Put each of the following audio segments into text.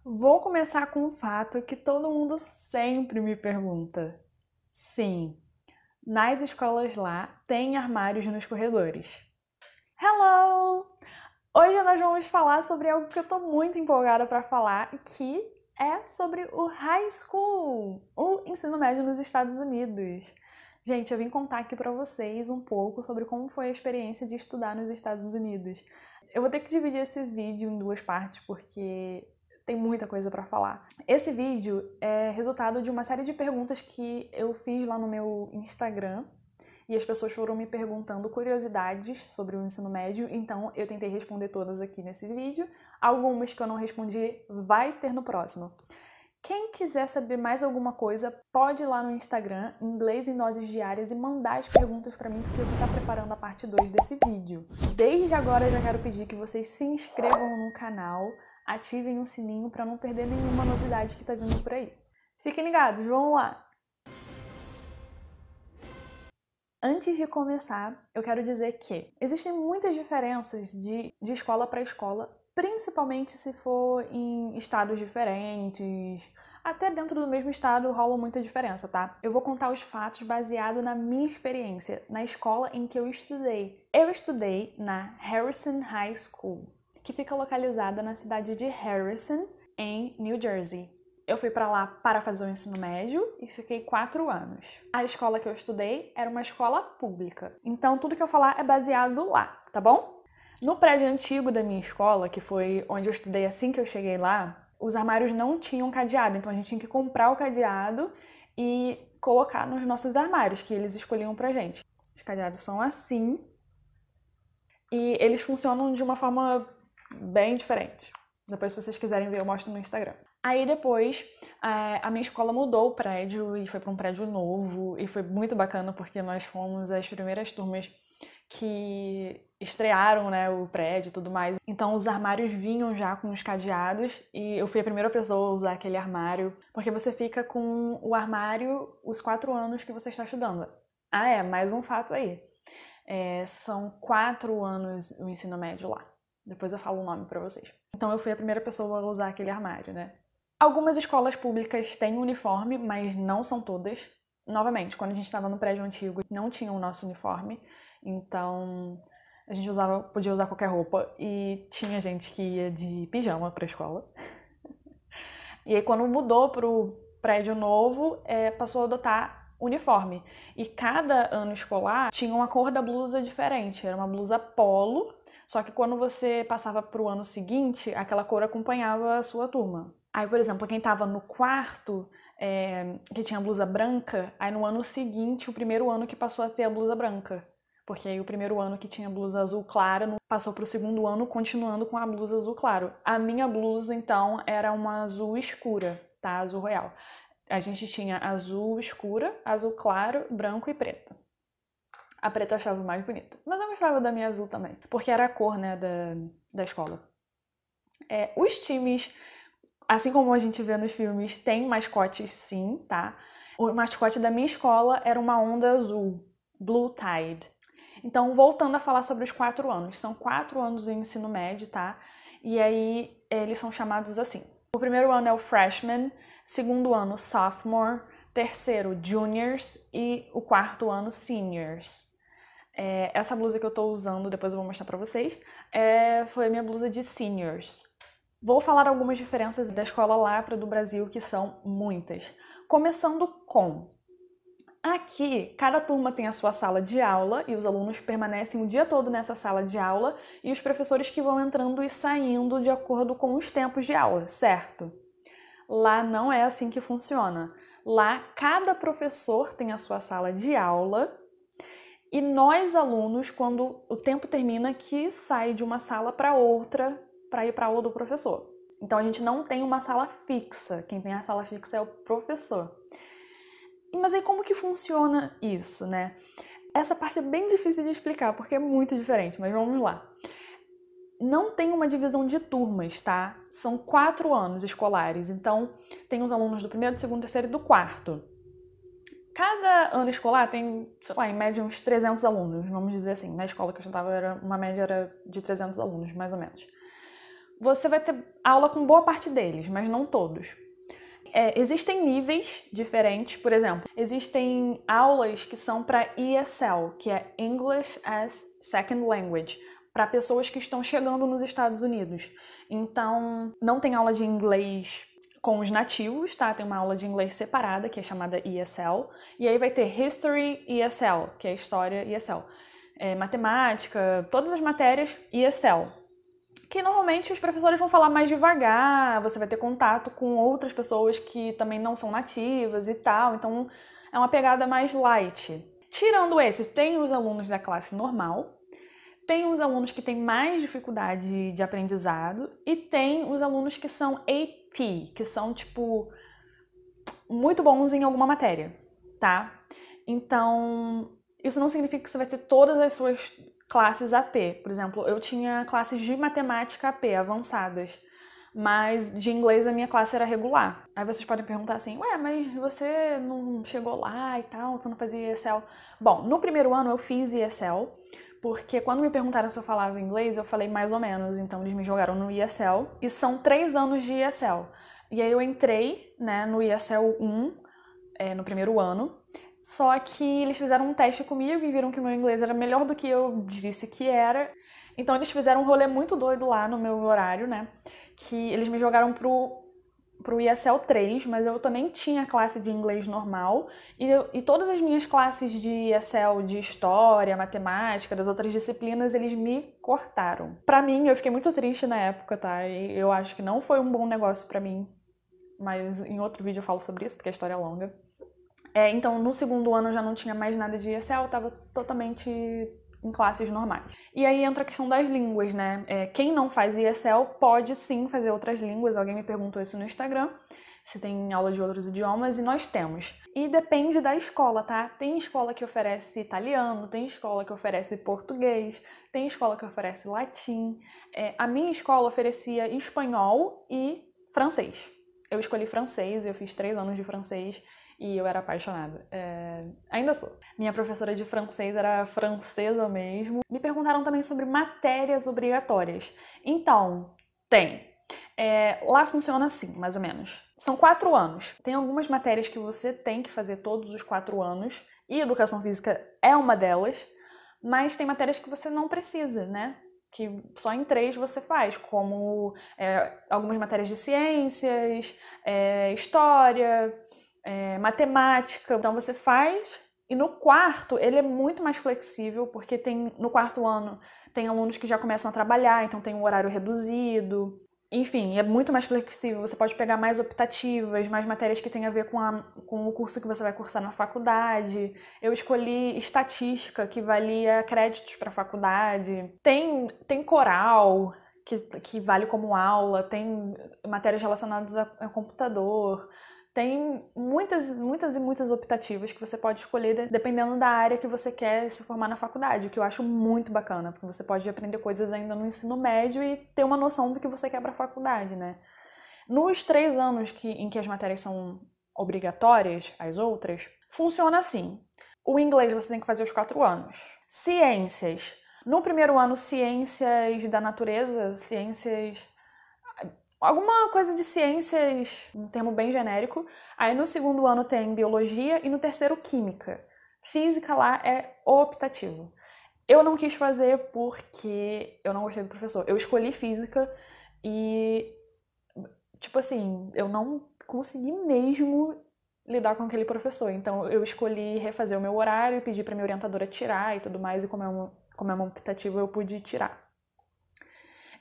Vou começar com um fato que todo mundo sempre me pergunta. Sim, nas escolas lá tem armários nos corredores. Hello! Hoje nós vamos falar sobre algo que eu tô muito empolgada para falar, que é sobre o high school, o ensino médio nos Estados Unidos. Gente, eu vim contar aqui para vocês um pouco sobre como foi a experiência de estudar nos Estados Unidos. Eu vou ter que dividir esse vídeo em duas partes porque tem muita coisa para falar. Esse vídeo é resultado de uma série de perguntas que eu fiz lá no meu Instagram e as pessoas foram me perguntando curiosidades sobre o ensino médio, então eu tentei responder todas aqui nesse vídeo. Algumas que eu não respondi vai ter no próximo. Quem quiser saber mais alguma coisa, pode ir lá no Instagram, Inglês em Doses Diárias, e mandar as perguntas para mim, porque eu vou estar preparando a parte 2 desse vídeo. Desde agora eu já quero pedir que vocês se inscrevam no canal, ativem o sininho para não perder nenhuma novidade que está vindo por aí. Fiquem ligados, vamos lá! Antes de começar, eu quero dizer que existem muitas diferenças de escola para escola, principalmente se for em estados diferentes. Até dentro do mesmo estado rola muita diferença, tá? Eu vou contar os fatos baseado na minha experiência, na escola em que eu estudei. Eu estudei na Harrison High School, que fica localizada na cidade de Harrison, em New Jersey. Eu fui para lá para fazer o ensino médio e fiquei 4 anos. A escola que eu estudei era uma escola pública, então tudo que eu falar é baseado lá, tá bom? No prédio antigo da minha escola, que foi onde eu estudei assim que eu cheguei lá, os armários não tinham cadeado, então a gente tinha que comprar o cadeado e colocar nos nossos armários, que eles escolhiam pra gente. Os cadeados são assim e eles funcionam de uma forma bem diferente. Depois, se vocês quiserem ver, eu mostro no Instagram. Aí depois, a minha escola mudou o prédio e foi para um prédio novo e foi muito bacana porque nós fomos as primeiras turmas que estrearam, né, o prédio e tudo mais. Então os armários vinham já com os cadeados e eu fui a primeira pessoa a usar aquele armário, porque você fica com o armário os 4 anos que você está estudando. Ah, mais um fato aí. São 4 anos o ensino médio lá. Depois eu falo o nome pra vocês. Então eu fui a primeira pessoa a usar aquele armário, né? Algumas escolas públicas têm uniforme, mas não são todas. Novamente, quando a gente estava no prédio antigo, não tinha o nosso uniforme, então a gente podia usar qualquer roupa e tinha gente que ia de pijama pra escola. E aí quando mudou pro prédio novo, passou a adotar uniforme. E cada ano escolar tinha uma cor da blusa diferente. Era uma blusa polo, só que quando você passava pro ano seguinte, aquela cor acompanhava a sua turma. Aí, por exemplo, quem tava no quarto, que tinha blusa branca, aí no ano seguinte, o primeiro ano que passou a ter a blusa branca. Porque aí o primeiro ano que tinha blusa azul clara passou pro segundo ano continuando com a blusa azul claro. A minha blusa, então, era uma azul escura, tá? Azul royal. A gente tinha azul escura, azul claro, branco e preto. A preta eu achava mais bonita. Mas eu gostava da minha azul também, porque era a cor, né, da escola. Os times, assim como a gente vê nos filmes, tem mascotes sim, tá? O mascote da minha escola era uma onda azul, Blue Tide. Então, voltando a falar sobre os 4 anos. São 4 anos do ensino médio, tá? E aí, eles são chamados assim. O primeiro ano é o freshman, segundo ano, sophomore, terceiro, juniors e o quarto ano, seniors. Essa blusa que eu tô usando, depois eu vou mostrar pra vocês, foi a minha blusa de seniors. Vou falar algumas diferenças da escola lá para do Brasil, que são muitas. Começando com... Aqui, cada turma tem a sua sala de aula e os alunos permanecem o dia todo nessa sala de aula e os professores que vão entrando e saindo de acordo com os tempos de aula, certo? Lá não é assim que funciona. Lá, cada professor tem a sua sala de aula e nós, alunos, quando o tempo termina, que sai de uma sala para outra para ir para a aula do professor. Então, a gente não tem uma sala fixa. Quem tem a sala fixa é o professor. Mas aí como que funciona isso, né? Essa parte é bem difícil de explicar, porque é muito diferente, mas vamos lá. Não tem uma divisão de turmas, tá? São 4 anos escolares, então tem os alunos do primeiro, do segundo, do terceiro e do quarto. Cada ano escolar tem, sei lá, em média uns 300 alunos, vamos dizer assim. Na escola que eu estava, uma média era de 300 alunos, mais ou menos. você vai ter aula com boa parte deles, mas não todos. Existem níveis diferentes, por exemplo, existem aulas que são para ESL, que é English as Second Language, para pessoas que estão chegando nos Estados Unidos. Então, não tem aula de inglês com os nativos, tá? Tem uma aula de inglês separada, que é chamada ESL, e aí vai ter History ESL, que é História ESL, Matemática, todas as matérias ESL, que normalmente os professores vão falar mais devagar, você vai ter contato com outras pessoas que também não são nativas e tal, então é uma pegada mais light. Tirando esses, tem os alunos da classe normal, tem os alunos que têm mais dificuldade de aprendizado e tem os alunos que são AP, que são, tipo, muito bons em alguma matéria, tá? Então, isso não significa que você vai ter todas as suas classes AP. Por exemplo, eu tinha classes de matemática AP avançadas, mas de inglês a minha classe era regular. Aí vocês podem perguntar assim, ué, mas você não chegou lá e tal, tu não fazia ESL? Bom, no primeiro ano eu fiz ESL, porque quando me perguntaram se eu falava inglês, eu falei mais ou menos, então eles me jogaram no ESL, e são 3 anos de ESL. E aí eu entrei, né, no ESL 1, no primeiro ano, só que eles fizeram um teste comigo e viram que o meu inglês era melhor do que eu disse que era. Então eles fizeram um rolê muito doido lá no meu horário, né? Que eles me jogaram pro ESL 3, mas eu também tinha classe de inglês normal. E todas as minhas classes de ESL, de história, matemática, das outras disciplinas, eles me cortaram. Pra mim, eu fiquei muito triste na época, tá? E eu acho que não foi um bom negócio pra mim. Mas em outro vídeo eu falo sobre isso, porque a história é longa. Então, no segundo ano eu já não tinha mais nada de ESL, eu tava totalmente em classes normais. E aí entra a questão das línguas, né? Quem não faz ESL pode sim fazer outras línguas, alguém me perguntou isso no Instagram, se tem aula de outros idiomas, e nós temos. E depende da escola, tá? Tem escola que oferece italiano, tem escola que oferece português, tem escola que oferece latim. A minha escola oferecia espanhol e francês. Eu escolhi francês, eu fiz 3 anos de francês, e eu era apaixonada. Ainda sou. Minha professora de francês era francesa mesmo. Me perguntaram também sobre matérias obrigatórias. Então, tem. Lá funciona assim, mais ou menos. São 4 anos. Tem algumas matérias que você tem que fazer todos os 4 anos, e educação física é uma delas, mas tem matérias que você não precisa, né? Que só em 3 você faz, como algumas matérias de ciências, história, matemática. Então você faz, e no quarto ele é muito mais flexível, porque no quarto ano tem alunos que já começam a trabalhar, então tem um horário reduzido. Enfim, é muito mais flexível, você pode pegar mais optativas, mais matérias que tem a ver com o curso que você vai cursar na faculdade. Eu escolhi estatística, que valia créditos para a faculdade. Tem coral, que vale como aula, tem matérias relacionadas a computador. Tem muitas, muitas e muitas optativas que você pode escolher dependendo da área que você quer se formar na faculdade, o que eu acho muito bacana, porque você pode aprender coisas ainda no ensino médio e ter uma noção do que você quer para a faculdade, né? Nos 3 anos em que as matérias são obrigatórias, as outras, funciona assim. O inglês você tem que fazer os 4 anos. Ciências. No primeiro ano, ciências da natureza, ciências... alguma coisa de ciências, um termo bem genérico. Aí no segundo ano tem biologia e no terceiro química. Física lá é optativo. Eu não quis fazer porque eu não gostei do professor. Eu escolhi física e, tipo assim, eu não consegui mesmo lidar com aquele professor. Então eu escolhi refazer o meu horário e pedi pra minha orientadora tirar e tudo mais. E como é uma optativa, eu pude tirar.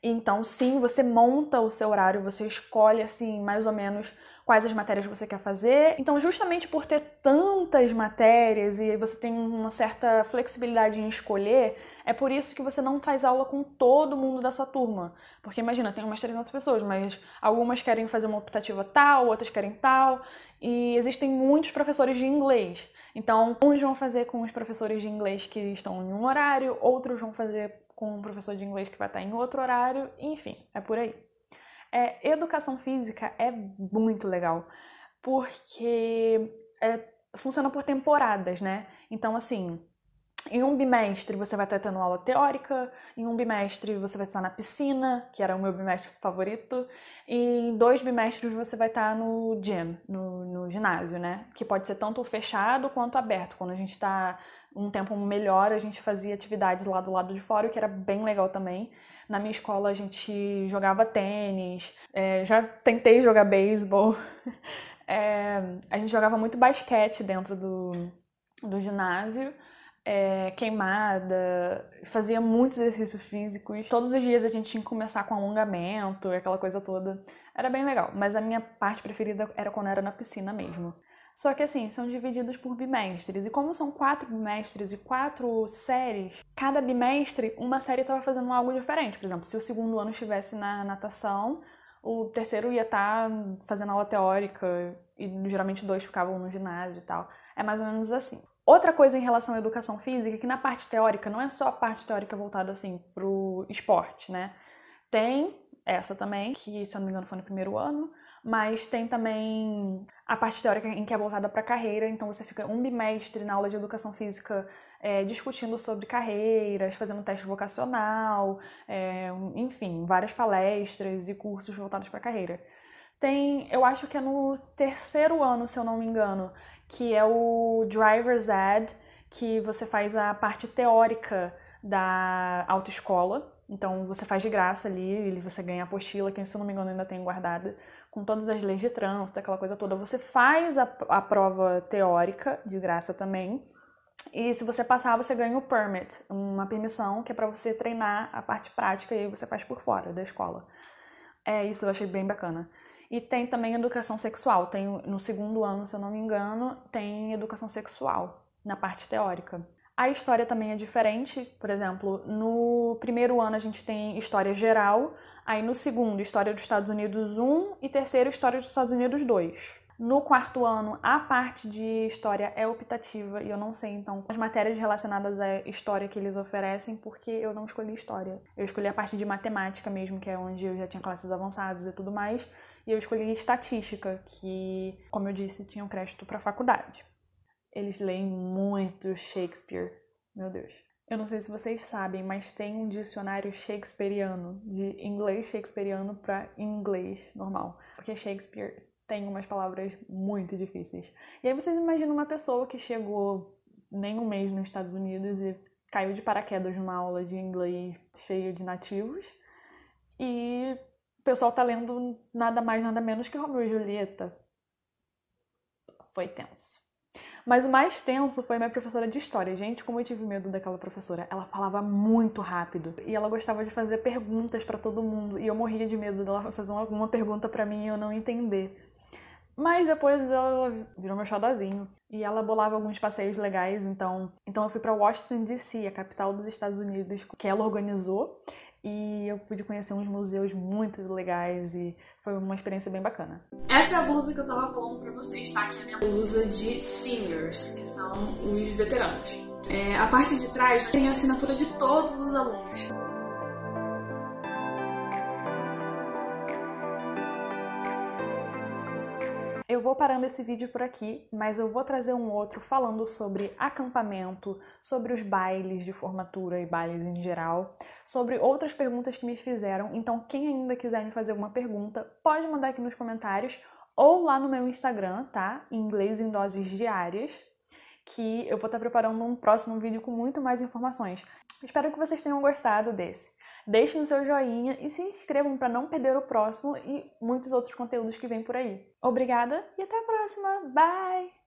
Então, sim, você monta o seu horário, você escolhe, assim, mais ou menos quais as matérias você quer fazer. Então, justamente por ter tantas matérias e você tem uma certa flexibilidade em escolher, é por isso que você não faz aula com todo mundo da sua turma. Porque, imagina, tem umas 300 pessoas, mas algumas querem fazer uma optativa tal, outras querem tal, e existem muitos professores de inglês. Então, uns vão fazer com os professores de inglês que estão em um horário, outros vão fazer com um professor de inglês que vai estar em outro horário, enfim, é por aí. Educação física é muito legal, porque funciona por temporadas, né? Então, assim, Em um bimestre você vai estar tendo aula teórica, em um bimestre você vai estar na piscina, que era o meu bimestre favorito, e em 2 bimestres você vai estar no gym, no ginásio, né? Que pode ser tanto fechado quanto aberto. Quando a gente está um tempo melhor, a gente fazia atividades lá do lado de fora, o que era bem legal também. Na minha escola a gente jogava tênis, já tentei jogar beisebol, a gente jogava muito basquete dentro do ginásio, queimada, fazia muitos exercícios físicos. Todos os dias a gente tinha que começar com alongamento, aquela coisa toda. Era bem legal, mas a minha parte preferida era quando era na piscina mesmo. Só que assim, são divididos por bimestres, e como são 4 bimestres e 4 séries, cada bimestre uma série estava fazendo algo diferente. Por exemplo, se o segundo ano estivesse na natação, o terceiro ia estar fazendo aula teórica, e geralmente 2 ficavam no ginásio e tal. É mais ou menos assim. Outra coisa em relação à educação física é que na parte teórica, não é só a parte teórica voltada assim pro esporte, né? Tem essa também, que se eu não me engano foi no primeiro ano, mas tem também a parte teórica em que é voltada para carreira, então você fica um bimestre na aula de educação física discutindo sobre carreiras, fazendo teste vocacional, enfim, várias palestras e cursos voltados para carreira. Tem, eu acho que é no terceiro ano, se eu não me engano, que é o Driver's Ed, que você faz a parte teórica da autoescola. Então você faz de graça ali, você ganha a apostila, que se eu não me engano ainda tem guardada, com todas as leis de trânsito, aquela coisa toda. Você faz a prova teórica de graça também. E se você passar, você ganha o permit, uma permissão que é para você treinar a parte prática e aí você faz por fora da escola. Isso eu achei bem bacana. E tem também educação sexual. Tem no segundo ano, se eu não me engano, tem educação sexual na parte teórica. A história também é diferente. Por exemplo, no primeiro ano a gente tem história geral, aí no segundo, história dos Estados Unidos 1 e terceiro, história dos Estados Unidos 2. No quarto ano, a parte de história é optativa e eu não sei, então, as matérias relacionadas à história que eles oferecem, porque eu não escolhi história. Eu escolhi a parte de matemática mesmo, que é onde eu já tinha classes avançadas e tudo mais, e eu escolhi estatística, que, como eu disse, tinha um crédito para faculdade. Eles leem muito Shakespeare, meu Deus. Eu não sei se vocês sabem, mas tem um dicionário shakespeariano, de inglês shakespeariano para inglês normal, porque Shakespeare tem umas palavras muito difíceis. E aí vocês imaginam uma pessoa que chegou nem um mês nos Estados Unidos e caiu de paraquedas numa aula de inglês cheia de nativos e o pessoal tá lendo nada mais, nada menos que Romeu e Julieta. Foi tenso. Mas o mais tenso foi minha professora de história. Gente, como eu tive medo daquela professora. Ela falava muito rápido e ela gostava de fazer perguntas pra todo mundo e eu morria de medo dela fazer alguma pergunta pra mim e eu não entender. Mas depois ela virou meu xodózinho. E ela bolava alguns passeios legais, então eu fui pra Washington DC, a capital dos Estados Unidos, que ela organizou. E eu pude conhecer uns museus muito legais e foi uma experiência bem bacana. Essa é a blusa que eu tava falando pra vocês, tá? Que é a minha blusa de seniors, que são os veteranos. A parte de trás tem a assinatura de todos os alunos. Eu vou parando esse vídeo por aqui, mas eu vou trazer um outro falando sobre acampamento, sobre os bailes de formatura e bailes em geral, sobre outras perguntas que me fizeram. Então, quem ainda quiser me fazer alguma pergunta, pode mandar aqui nos comentários ou lá no meu Instagram, tá? Inglês em Doses Diárias, que eu vou estar preparando um próximo vídeo com muito mais informações. Espero que vocês tenham gostado desse. Deixem o seu joinha e se inscrevam para não perder o próximo e muitos outros conteúdos que vêm por aí. Obrigada e até a próxima. Bye!